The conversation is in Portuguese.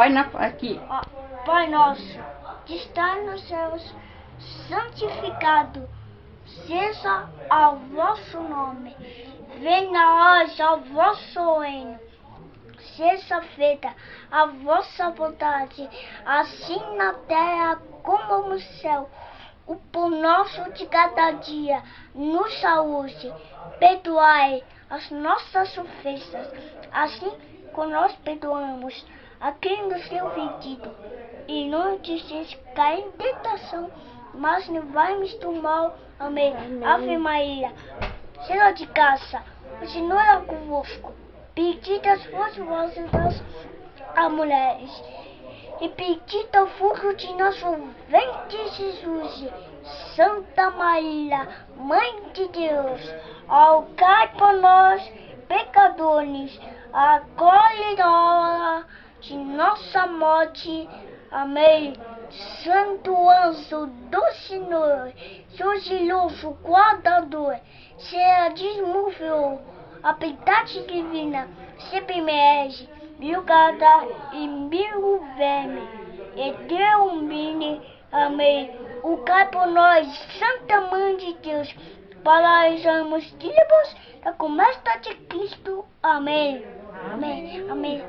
Aqui. Ó, Pai nosso, que está nos céus, santificado seja o vosso nome. Venha a nós o vosso reino. Seja feita a vossa vontade, assim na terra como no céu. O pão nosso de cada dia nos saúde. Perdoai as nossas ofensas, assim como nós perdoamos a quem nos tem ofendido. E não nos deixeis cair em tentação, mas livrai-nos do mal. Amém. Ave Maria, cheia de graça, o Senhor é convosco. Benditas vós das mulheres, e bendito o fruto de nosso ventre, Jesus. Santa Maria, Mãe de Deus, rogai por nós, pecadores, agora e na hora de nossa morte. Amém. Santo anjo do Senhor, seu zeloso guardador, seja desmovido, a piedade divina sempre merece, mil cada e mil verme, e Deus mine. Amém. O cai por nós, Santa Mãe de Deus, para sermos livres da comesta de Cristo. Amém. Amém. Amém.